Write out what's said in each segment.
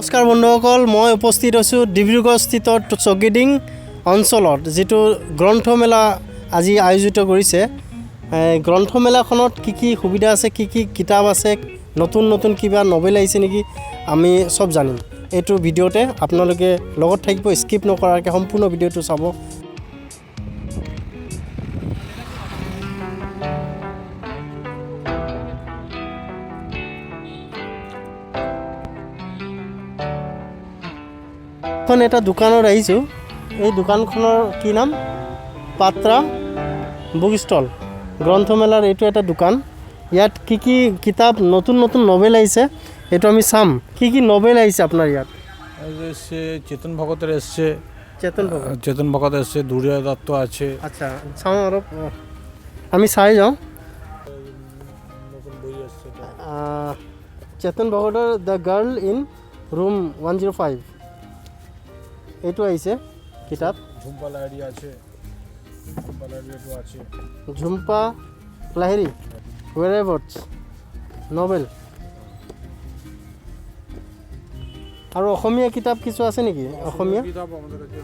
নমস্কাৰ বন্ধুসকল, মই উপস্থিত আছোঁ ডিব্ৰুগড়স্থিত চৌকিডিং অঞ্চলত যিটো গ্ৰন্থমেলা আজি আয়োজিত কৰিছে। গ্ৰন্থমেলাখনত কি সুবিধা আছে, কি কিতাপ আছে, নতুন কিবা নভেল আহিছে নেকি, আমি সব জানিম এইটো ভিডিঅ'তে। আপোনালোকে লগত থাকিব, স্কিপ নকৰাকৈ সম্পূৰ্ণ ভিডিঅ'টো চাব। এখন এটা দোকানত আহিছোঁ। এই দোকানখনৰ কি নাম? পাত্ৰা বুক ষ্টল। গ্ৰন্থমেলাৰ এইটো এটা দোকান। ইয়াত কি কিতাপ, নতুন নভেল আহিছে, এইটো আমি চাম। কি নভেল আহিছে আপোনাৰ ইয়াত? এসছে চেতন ভগতের এসছে, চেতন ভগত এসছে, দুর্জয় দত্ত আছে। আচ্ছা, চাওঁ অলপ, আমি চাই যাওঁ। নতুন বই এসছে চেতন ভগতৰ দ্য গাৰ্ল ইন ৰুম 105 এইটো আহিছে কিতাপ। ঝুম্পা লাহিড়ী আছে, ঝুম্পা লাহিড়ী ৱেৰেবৰ্ডছ নভেল। আৰু অসমীয়া কিতাপ কিছু আছে নেকি? অসমীয়া কিতাপ আমাদেৰ কাছে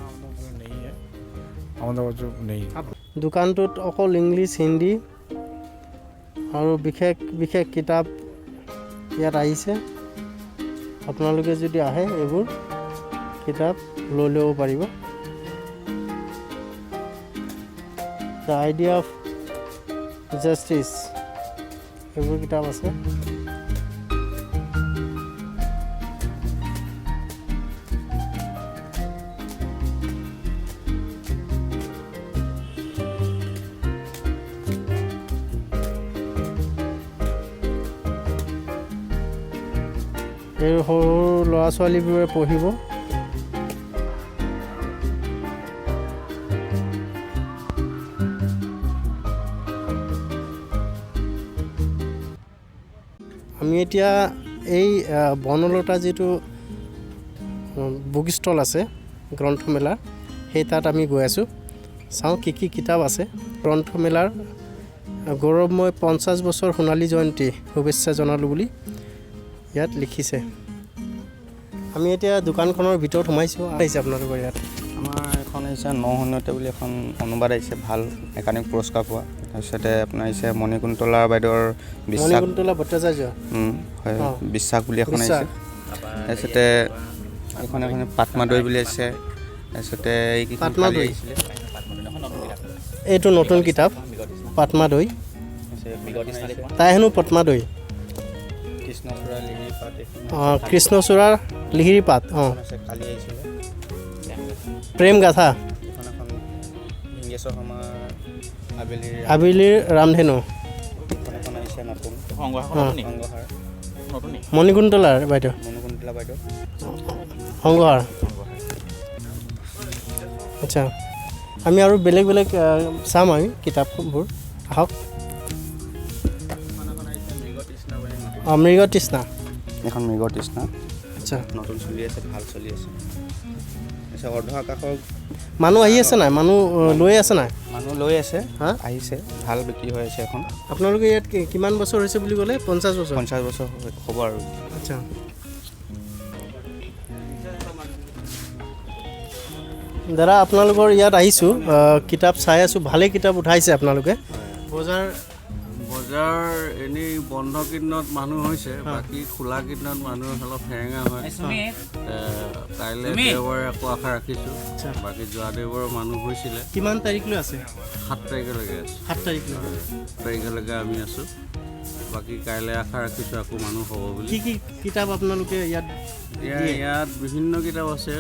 নেই। দোকানটোত অকল ইংলিছ, হিন্দী আৰু বিশেষ কিতাপ ইয়াত আহিছে। আপোনালোকে যদি আহে এইবোৰ কিতাপ লৈ ল'ব পাৰিব। দ্য আইডিয়া অফ জাষ্টিছ এইবোৰ কিতাপ আছে। এই সৰু ল'ৰা ছোৱালীবোৰে পঢ়িব। আমি এতিয়া এই বনলতা যিটো বুক ষ্টল আছে গ্ৰন্থমেলাৰ, সেই তাত আমি গৈ আছোঁ। চাওঁ কি কিতাপ আছে। গ্ৰন্থমেলাৰ গৌৰৱময় 50 বছৰ সোণালী জয়ন্তী শুভেচ্ছা জনালোঁ বুলি ইয়াত লিখিছে। আমি এতিয়া দোকানখনৰ ভিতৰত সোমাইছোঁ। আহিছে আপোনালোকৰ ইয়াত? আমাৰ এখন আহিছে 900 বুলি এখন অনুবাদ আহিছে, ভাল একাডেমিক পুৰস্কাৰ পোৱা। তাৰপিছতে আপোনাৰ আহিছে মণিকুন্তলা বাইদেউৰ মণিকুন্তলা ভট্টাচাৰ্য হয়, বিশ্বাস বুলি এখন আহিছে। তাৰপিছতে এখন পাটমাদৈ বুলি আছে। তাৰপিছতে এইটো নতুন কিতাপ পাটমাদৈ। তাই হেনো পদ্মাদৈ, কৃষ্ণচূড়াৰ লিহিৰি পাত, প্ৰেম গাথা, আবেলিৰ ৰামধেনু, মণিকুন্তলা বাইদেউ সংঘহাৰ। আচ্ছা, আমি আৰু বেলেগ চাম আমি কিতাপবোৰ। আহক। মৃগতৃষ্ণা, এখন মৃগতৃষ্ণা। আচ্ছা, নতুন চলি আছে, ভাল চলি আছে। অৰ্ধ আকাশৰ মানুহ আহি আছে নাই? মানুহ লৈ আছে নাই? মানুহ লৈ আছে, আহিছে, ভাল বিক্ৰী হৈ আছে এখন। আপোনালোকে ইয়াত কিমান বছৰ হৈছে বুলি ক'লে? 50 বছৰ। 50 বছৰ হ'ব আৰু। আচ্ছা, দাদা আপোনালোকৰ ইয়াত আহিছোঁ, কিতাপ চাই আছোঁ, ভালেই কিতাপ উঠাইছে আপোনালোকে। বজাৰ এনেই বন্ধ কেইদিনত মানুহ হৈছে, বাকী খোলা কেইদিনত মানুহ অলপ সেৰেঙা হয়। কাইলৈ দেওবাৰে আকৌ আশা ৰাখিছোঁ। বাকী যোৱা দেওবাৰে মানুহ হৈছিলে। কিমান তাৰিখলৈ আছে? 7 তাৰিখলৈকে আছে। 7 তাৰিখলৈকে আমি আছোঁ। বাকী কাইলৈ আশা ৰাখিছোঁ আকৌ মানুহ হ'ব বুলি। কি কিতাপ আপোনালোকে ইয়াত? ইয়াত বিভিন্ন কিতাপ আছে,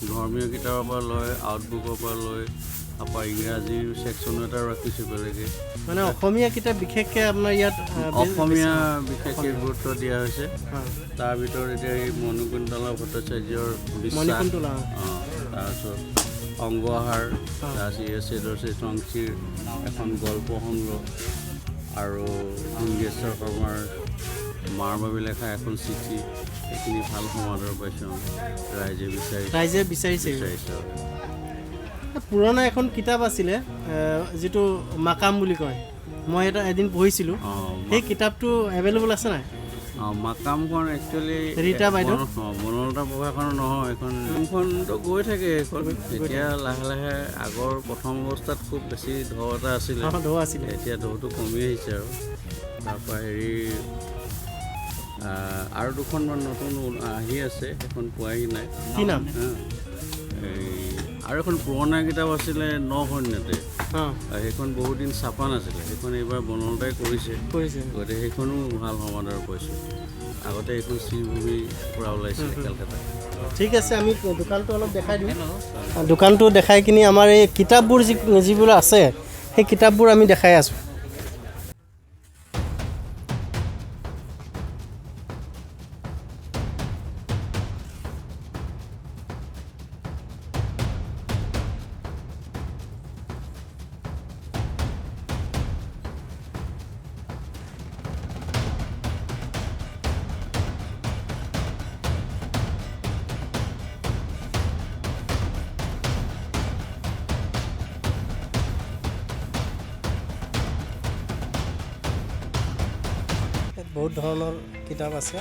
ধৰ্মীয় কিতাপৰ পৰা লৈ, আউটবুকৰ পৰা লৈ, তাৰপৰা ইংৰাজীৰ ছেকশ্যনো এটা ৰাখিছোঁ বেলেগে। মানে অসমীয়া কিতাপ বিশেষকৈ আপোনাৰ ইয়াত অসমীয়া বিশেষকৈ গুৰুত্ব দিয়া হৈছে। তাৰ ভিতৰত এতিয়া এই মণিকুন্তলা ভট্টাচাৰ্যৰ মণিকুন্তলা, তাৰপিছত অংগহাৰ, চংচীৰ এখন গল্প সংগ্ৰহ, আৰু লিংগেশ্বৰ শৰ্মাৰ মাৰ বাবে লেখা এখন চিঠি। এইখিনি ভাল সমাদৰ পাইছোঁ, ৰাইজে বিচাৰিছে। পুৰণা এখন কিতাপ আছিলে যিটো মাকাম বুলি কয়, মই এদিন পঢ়িছিলোঁ। সেই কিতাপটো এভেইলেবল আছে নাই? মাকামখন একচুৱেলি ৰীতা বাইদেউ? বনলতা প্ৰভাখন নহয়, এইখনতো গৈ থাকে এইখন। এতিয়া লাহে লাহে আগৰ প্ৰথম অৱস্থাত খুব বেছি ঢৌ এটা আছিলে, ঢৌ আছিলে। এতিয়া ঢৌটো কমি আহিছে আৰু তাৰপৰা আৰু দুখনমান নতুন আহি আছে, সেইখন পোৱাহি নাই। কি নাম? আৰু এখন পুৰণা কিতাপ আছিলে নশূন্যতে, সেইখন বহুত দিন ছাপা নাছিলে, সেইখন এইবাৰ বনলতাই কৰিছে, গতিকে সেইখনো ভাল সমাদৰ পাইছোঁ। আগতে এইখন শ্ৰীভূমিৰ পৰা ওলাইছিলে কেলকাতা। ঠিক আছে, আমি দোকানটো অলপ দেখাই দিওঁ। দোকানটো দেখাই কিনি আমাৰ এই কিতাপবোৰ যিবোৰ আছে সেই কিতাপবোৰ আমি দেখাই আছোঁ। বহুত ধৰণৰ কিতাপ আছে।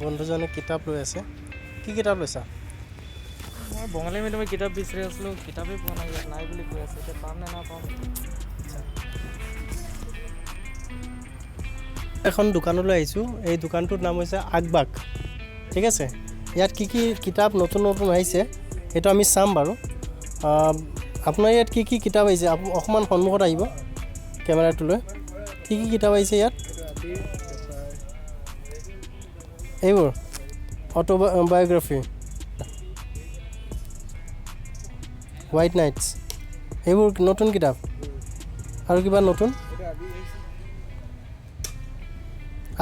বন্ধুজনে কিতাপ লৈ আছে। কি কিতাপ লৈছা? মই বঙালী মিডিয়ামৰ কিতাপ বিচাৰি আছিলোঁ, কিতাপেই পোৱা নাই, ইয়াত নাই বুলি কৈ আছে, এতিয়া পাম নে নাপাম। এখন দোকানলৈ আহিছোঁ, এই দোকানটোৰ নাম হৈছে আগবাগ। ঠিক আছে, ইয়াত কি কি কিতাপ নতুন নতুন আহিছে সেইটো আমি চাম বাৰু। আপোনাৰ ইয়াত কি কি কিতাপ আহিছে অকণমান সন্মুখত আহিব কেমেৰাটোলৈ। কি কি কিতাপ আহিছে ইয়াত? এইবোৰ অট'বায়'গ্ৰাফি, হোৱাইট নাইটছ, এইবোৰ নতুন কিতাপ। আৰু কিবা নতুন?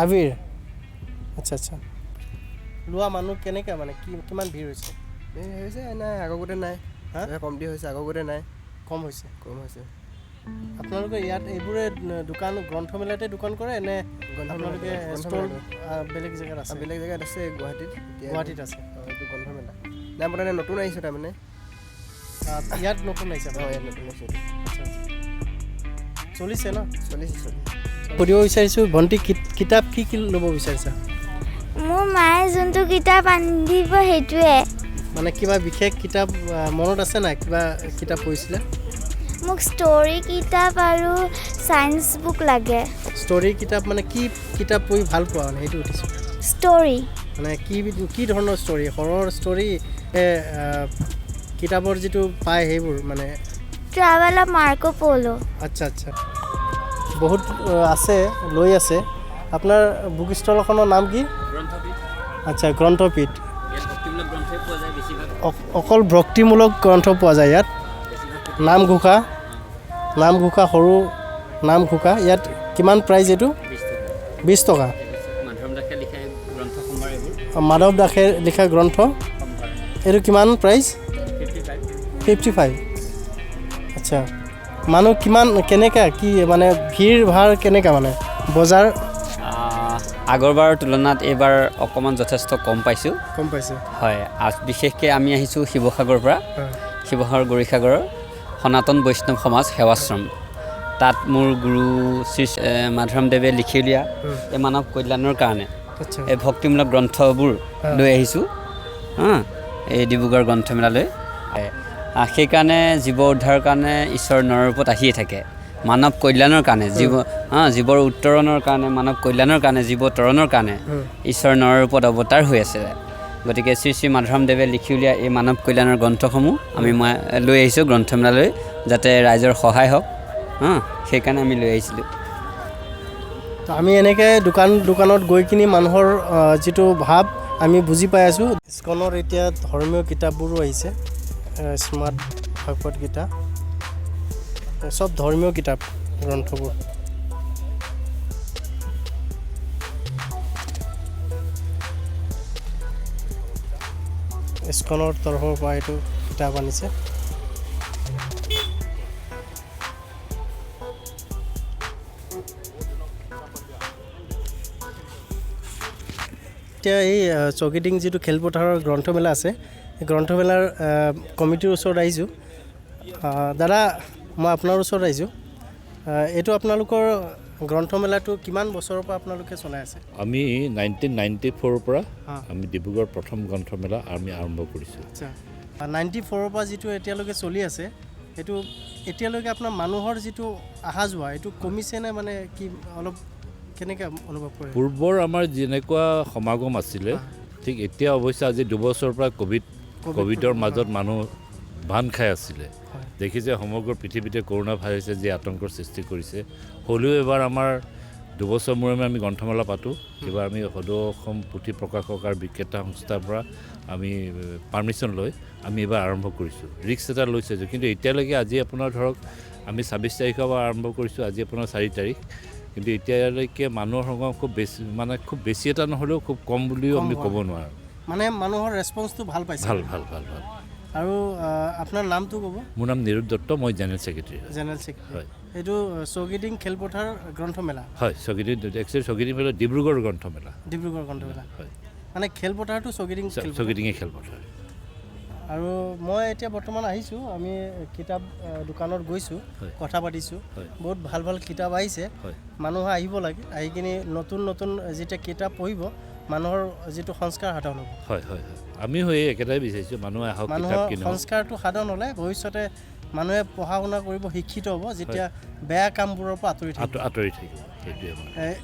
আবিৰ। আচ্ছা আচ্ছা, লোৱা মানুহ কেনেকৈ, মানে কিমান ভিৰ হৈছে? হৈছে নাই, আগতে নাই, কমটি হৈছে, আগতে নাই, কম হৈছে। আপোনালোকে ইয়াত এইবোৰে দোকান গ্ৰন্থমেলাতে দোকান কৰে নে আপোনালোকে ষ্ট'ৰ বেলেগ জেগাত আছে? বেলেগ জেগাত আছে, গুৱাহাটীত আছে। এইটো গ্ৰন্থমেলা নাই মানে নতুন আহিছে, তাৰমানে ইয়াত নতুন আহিছে। ইয়াত নতুন আহিছে। আচ্ছা আচ্ছা, চলিছে ন? চলিছে। সুধিব বিচাৰিছোঁ, ভণ্টি কিতাপ কি কি ল'ব বিচাৰিছা? মোৰ মায়ে যোনটো কিতাপ আনি দিব সেইটোৱে। মানে কিবা বিশেষ কিতাপ মনত আছে নাই? কিবা কিতাপ পঢ়িছিলে? মোক ষ্টৰী কিতাপ আৰু ছায়েন্স বুক লাগে। ষ্টৰী কিতাপ মানে কি কিতাপ পঢ়ি ভাল পোৱা, মানে সেইটো সুধিছোঁ। ষ্টৰী মানে কি ধৰণৰ ষ্টৰী? হৰৰ ষ্টৰী, কিতাপৰ যিটো পায় সেইবোৰ মানে? Travel of Marco Polo. আচ্ছা আচ্ছা, বহুত আছে, লৈ আছে। আপোনাৰ বুক ষ্টলখনৰ নাম কি? আচ্ছা, গ্ৰন্থপীঠ। অকল ভক্তিমূলক গ্ৰন্থ পোৱা যায় ইয়াত। নামঘোষা, সৰু নামঘোষা। ইয়াত কিমান প্ৰাইচ এইটো? 20 টকা। মাধৱ দাসে লিখা গ্ৰন্থ, এইটো কিমান প্ৰাইচ? 55। আচ্ছা, মানুহ কিমান, কেনেকুৱা কি মানে ভিৰ ভাৰ কেনেকুৱা, মানে বজাৰ? আগৰবাৰৰ তুলনাত এইবাৰ অকণমান যথেষ্ট কম পাইছোঁ। কম পাইছে? হয়, বিশেষকৈ আমি আহিছোঁ শিৱসাগৰৰ পৰা, শিৱসাগৰ গৌৰীসাগৰৰ সনাতন বৈষ্ণৱ সমাজ সেৱাশ্ৰম। তাত মোৰ গুৰু শ্ৰী মাধৱদেৱে লিখি উলিওৱা এই মানৱ কল্যাণৰ কাৰণে এই ভক্তিমূলক গ্ৰন্থবোৰ লৈ আহিছোঁ এই ডিব্ৰুগড় গ্ৰন্থমেলালৈ। সেইকাৰণে জীৱ উদ্ধাৰৰ কাৰণে ঈশ্বৰ নৰৰূপত আহিয়ে থাকে, মানৱ কল্যাণৰ কাৰণে, জীৱৰ উত্তৰণৰ কাৰণে, মানৱ কল্যাণৰ কাৰণে, জীৱ তৰণৰ কাৰণে ঈশ্বৰ নৰৰূপত অৱতাৰ হৈ আছে। গতিকে শ্ৰী শ্ৰী মাধৱদেৱে লিখি উলিওৱা এই মানৱ কল্যাণৰ গ্ৰন্থসমূহ মই লৈ আহিছোঁ গ্ৰন্থমেলালৈ, যাতে ৰাইজৰ সহায় হওক। সেইকাৰণে আমি লৈ আহিছিলোঁ। আমি এনেকৈ দোকানত গৈ কিনি মানুহৰ যিটো ভাৱ আমি বুজি পাই আছোঁ। ইস্কনৰ এতিয়া ধৰ্মীয় কিতাপবোৰো আহিছে, স্মাৰ্ট ভাগৱত গীতা, চব ধৰ্মীয় কিতাপ গ্ৰন্থবোৰ। ইস্কনৰ তৰফৰ পৰা এইটো কিতাপ আনিছে। এতিয়া এই চৌকিডিং যিটো খেলপথাৰৰ গ্ৰন্থমেলা আছে, এই গ্ৰন্থমেলাৰ কমিটিৰ ওচৰত আহিছোঁ। দাদা, মই আপোনাৰ ওচৰত আহিছোঁ এইটো আপোনালোকৰ গ্ৰন্থমেলাটো কিমান বছৰৰ পৰা আপোনালোকে চলাই আছে আমি 1994ৰ পৰা হা। আমি ডিব্ৰুগড় প্ৰথম গ্ৰন্থমেলা আমি আৰম্ভ কৰিছোঁ আচ্ছা 94ৰ পৰা যিটো এতিয়ালৈকে চলি আছে সেইটো এতিয়ালৈকে আপোনাৰ মানুহৰ যিটো অহা যোৱা এইটো কমিছেনে মানে কি অলপ কেনেকৈ অনুভৱ কৰে পূৰ্বৰ আমাৰ যেনেকুৱা সমাগম আছিলে ঠিক এতিয়া অৱশ্যে আজি 2 বছৰৰ পৰা কোভিডৰ মাজত মানুহ বান খাই আছিলে দেখিছে সমগ্ৰ পৃথিৱীতে কৰোণা ভাইৰাছে যি আতংকৰ সৃষ্টি কৰিছে হ'লেও এবাৰ আমাৰ 2 বছৰ মূৰে আমি গ্ৰন্থমেলা পাতোঁ কিবা আমি সদৌ অসম পুথি প্ৰকাশক আৰু বিক্ৰেতা সংস্থাৰ পৰা আমি পাৰ্মিশ্যন লৈ আমি এবাৰ আৰম্ভ কৰিছোঁ ৰিক্স এটা লৈছোঁ কিন্তু এতিয়ালৈকে আজি আপোনাৰ ধৰক আমি 26 তাৰিখৰ পৰা আৰম্ভ কৰিছোঁ আজি আপোনাৰ 4 তাৰিখ কিন্তু এতিয়ালৈকে মানুহৰ সংখ্যা খুব বেছি এটা নহ'লেও খুব কম বুলিও আমি ক'ব নোৱাৰোঁ মানে মানুহৰ ৰেছপন্সটো ভাল পাইছে ভাল আৰু আপোনাৰ নামটো ক'ব মোৰ নাম নিৰুপ দত্ত মই জেনেৰেল ছেক্ৰেটাৰী জেনেৰেল ছেক্ৰেটাৰী হয় এইটো চৌকিডিং খেলপথাৰ গ্ৰন্থমেলা হয় একচুৱেলি চৌকিডিং মেলা ডিব্ৰুগড় গ্ৰন্থমেলা হয় মানে খেলপথাৰটো চৌকিডিঙে খেলপথাৰ আৰু মই এতিয়া বৰ্তমান আহিছোঁ আমি কিতাপ দোকানত গৈছোঁ কথা পাতিছোঁ বহুত ভাল ভাল কিতাপ আহিছে মানুহে আহিব লাগে আহি কিনি নতুন যেতিয়া কিতাপ পঢ়িব মানুহৰ যিটো সংস্কাৰ সাধন হ'ব হয় আমি হৈ একেটাই বিচাৰিছোঁ মানুহে আহক কিতাপ কিনক সংস্কাৰটো সাধন হ'লে ভৱিষ্যতে মানুহে পঢ়া শুনা কৰিব শিক্ষিত হ'ব যেতিয়া বেয়া কামবোৰৰ পৰা আঁতৰি থাকিব সেইটোৱে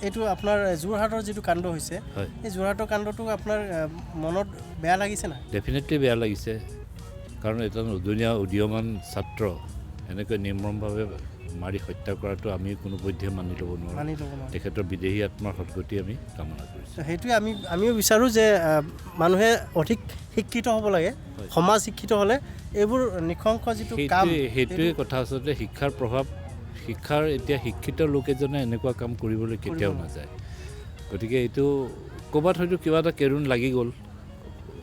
এইটো আপোনাৰ যোৰহাটৰ যিটো কাণ্ড হৈছে এই যোৰহাটৰ কাণ্ডটো আপোনাৰ মনত বেয়া লাগিছে না ডেফিনেটলি বেয়া লাগিছে কাৰণ এটা উদীয়মান ছাত্ৰ এনেকৈ নিৰ্মমভাৱে মাৰি হত্যা কৰাটো আমি কোনো পধ্যে মানি ল'ব নোৱাৰোঁ তেখেতৰ বিদেহী আত্মাৰ সদ্গতি আমি কামনা কৰিছোঁ সেইটোৱে আমিও বিচাৰোঁ যে মানুহে অধিক শিক্ষিত হ'ব লাগে সমাজ শিক্ষিত হ'লে এইবোৰ নিশংস যিটো কাম সেইটোৱে কথা আচলতে শিক্ষাৰ এতিয়া শিক্ষিত লোক এজনে এনেকুৱা কাম কৰিবলৈ কেতিয়াও নাযায় গতিকে এইটো ক'ৰবাত হয়তো কিবা এটা কেৰুণ লাগি গ'ল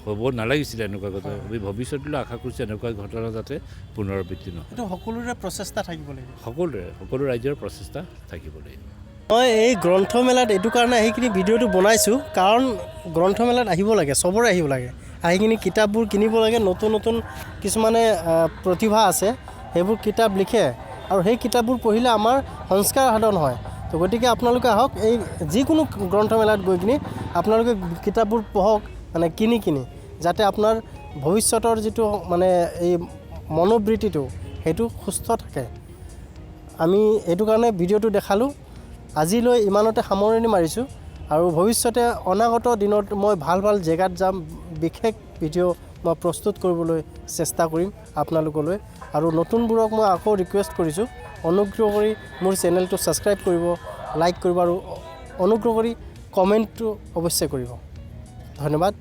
হ'ব নালাগিছিলে এনেকুৱা কথা আমি ভৱিষ্যতলৈ আশা কৰিছোঁ এনেকুৱা ঘটনা যাতে পুনৰাবৃত্তি নহয় এইটো সকলোৰে প্ৰচেষ্টা থাকিব লাগিব সকলো ৰাজ্যৰ প্ৰচেষ্টা থাকিব লাগিব মই এই গ্ৰন্থমেলাত এইটো কাৰণে আহি কিনি ভিডিঅ'টো বনাইছোঁ কাৰণ গ্ৰন্থমেলাত আহিব লাগে চবৰে আহিব লাগে আহি কিনি কিতাপবোৰ কিনিব লাগে নতুন কিছুমানে প্ৰতিভা আছে সেইবোৰ কিতাপ লিখে আৰু সেই কিতাপবোৰ পঢ়িলে আমাৰ সংস্কাৰ সাধন হয় তো গতিকে আপোনালোকে আহক এই যিকোনো গ্ৰন্থমেলাত গৈ কিনি আপোনালোকে কিতাপবোৰ পঢ়ক মানে কিনি যাতে আপোনাৰ ভৱিষ্যতৰ যিটো মানে এই মনোবৃত্তিটো সেইটো সুস্থ থাকে আমি এইটো কাৰণে ভিডিঅ'টো দেখালোঁ আজিলৈ ইমানতে সামৰণি মাৰিছোঁ আৰু ভৱিষ্যতে অনাগত দিনত মই ভাল জেগাত যাম বিশেষ ভিডিঅ' মই প্ৰস্তুত কৰিবলৈ চেষ্টা কৰিম আপোনালোকলৈ আৰু নতুনবোৰক মই আকৌ ৰিকুৱেষ্ট কৰিছোঁ অনুগ্ৰহ কৰি মোৰ চেনেলটো ছাবস্ক্ৰাইব কৰিব লাইক কৰিব আৰু অনুগ্ৰহ কৰি কমেণ্টটো অৱশ্যে কৰিব ধন্যবাদ